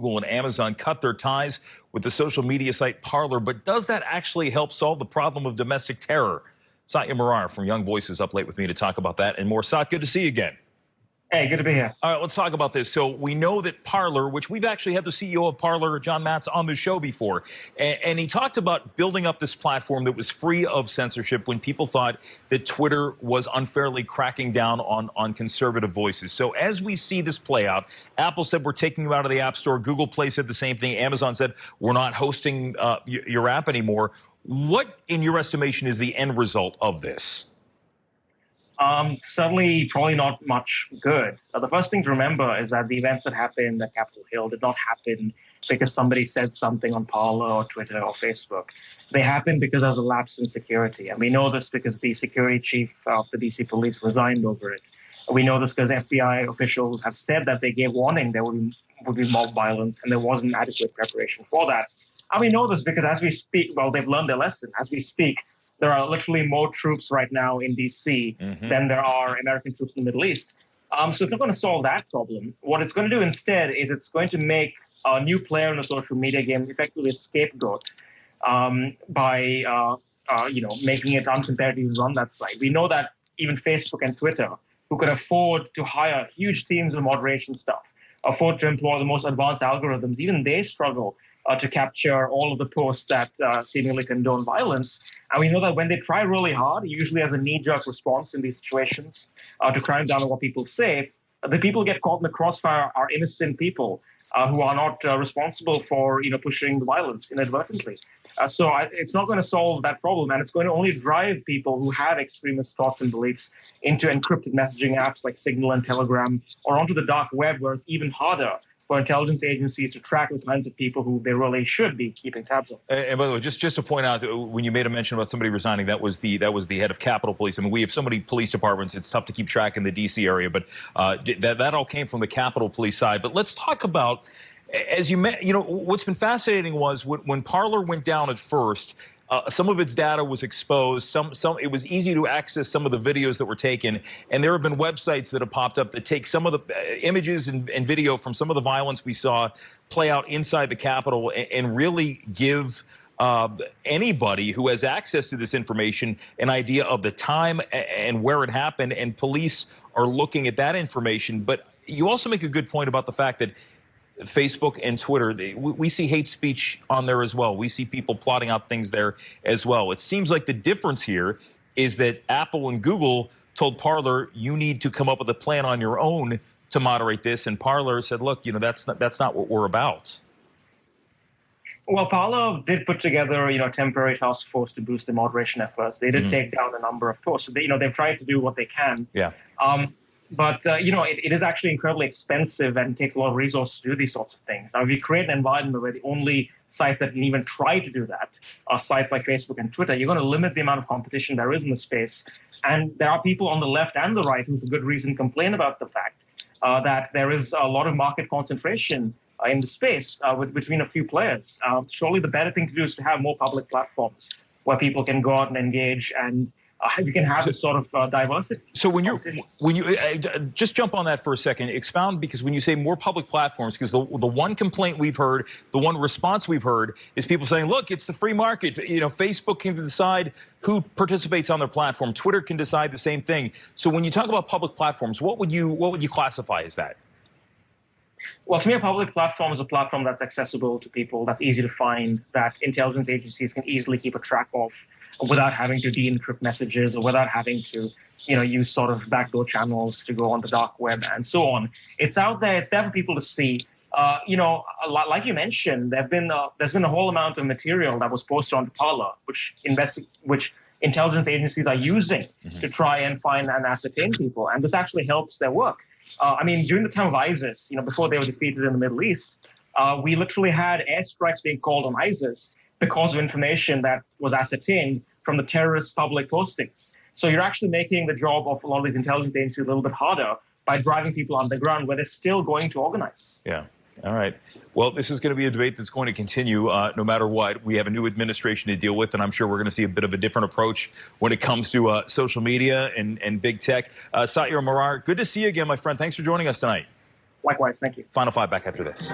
Google and Amazon cut their ties with the social media site Parler. But does that actually help solve the problem of domestic terror? Satya Marar from Young Voices up late with me to talk about that and more. Sat, good to see you again. Hey, good to be here. All right, let's talk about this. So we know that Parler, which we've actually had the CEO of Parler, John Matz, on the show before, and he talked about building up this platform that was free of censorship when people thought that Twitter was unfairly cracking down on conservative voices. So as we see this play out, Apple said we're taking you out of the App Store. Google Play said the same thing. Amazon said we're not hosting your app anymore. What, in your estimation, is the end result of this? Certainly, probably not much good. The first thing to remember is that the events that happened at Capitol Hill did not happen because somebody said something on Parler or Twitter or Facebook. They happened because there was a lapse in security. And we know this because the security chief of the DC police resigned over it. We know this because FBI officials have said that they gave warning there would be mob violence and there wasn't adequate preparation for that. And we know this because as we speak, well, they've learned their lesson. As we speak, there are literally more troops right now in D.C. Than there are American troops in the Middle East. So it's not going to solve that problem. What it's going to do instead is it's going to make a new player in the social media game effectively a scapegoat by making it uncompetitive to run that site. We know that even Facebook and Twitter, who could afford to hire huge teams of moderation staff, afford to employ the most advanced algorithms, even they struggle to capture all of the posts that seemingly condone violence. And we know that when they try really hard, usually as a knee-jerk response in these situations to crack down on what people say, the people who get caught in the crossfire are innocent people who are not responsible for pushing the violence inadvertently. So it's not going to solve that problem, and it's going to only drive people who have extremist thoughts and beliefs into encrypted messaging apps like Signal and Telegram, or onto the dark web, where it's even harder for intelligence agencies to track the kinds of people who they really should be keeping tabs on. And by the way, just to point out, when you made a mention about somebody resigning, that was the head of Capitol Police. I mean, we have so many police departments; it's tough to keep track in the D.C. area. But that all came from the Capitol Police side. But let's talk about, as what's been fascinating was when Parler went down at first. Some of its data was exposed. It was easy to access some of the videos that were taken, and there have been websites that have popped up that take some of the images and video from some of the violence we saw play out inside the Capitol and really give anybody who has access to this information an idea of the time and where it happened, and police are looking at that information. But you also make a good point about the fact that Facebook and Twitter, we see hate speech on there as well. We see people plotting out things there as well. It seems like the difference here is that Apple and Google told Parler, you need to come up with a plan on your own to moderate this. And Parler said, look, that's not what we're about. Well, Parler did put together, a temporary task force to boost the moderation efforts. They did take down a number of posts. So they've tried to do what they can. Yeah. But it is actually incredibly expensive and takes a lot of resources to do these sorts of things. Now, if you create an environment where the only sites that can even try to do that are sites like Facebook and Twitter, you're going to limit the amount of competition there is in the space. And there are people on the left and the right who, for good reason, complain about the fact that there is a lot of market concentration in the space between a few players. Surely the better thing to do is to have more public platforms where people can go out and engage, and you can have this sort of diversity. So when you just jump on that for a second, expound, because when you say more public platforms, because the one complaint we've heard, the one response we've heard is people saying, look, it's the free market. Facebook can decide who participates on their platform. Twitter can decide the same thing. So when you talk about public platforms, what would you classify as that? Well, to me, a public platform is a platform that's accessible to people, that's easy to find, that intelligence agencies can easily keep a track of, without having to de-encrypt messages or without having to, use sort of backdoor channels to go on the dark web and so on. It's out there. It's there for people to see. Like you mentioned, there's been a whole amount of material that was posted on Parler, which intelligence agencies are using to try and find and ascertain people. And this actually helps their work. During the time of ISIS, before they were defeated in the Middle East, we literally had airstrikes being called on ISIS because of information that was ascertained from the terrorist public postings. So you're actually making the job of a lot of these intelligence agencies a little bit harder by driving people underground where they're still going to organize. Yeah. All right. Well, this is going to be a debate that's going to continue no matter what. We have a new administration to deal with, and I'm sure we're going to see a bit of a different approach when it comes to social media and big tech. Satya Marar, good to see you again, my friend. Thanks for joining us tonight. Likewise. Thank you. Final Five back after this.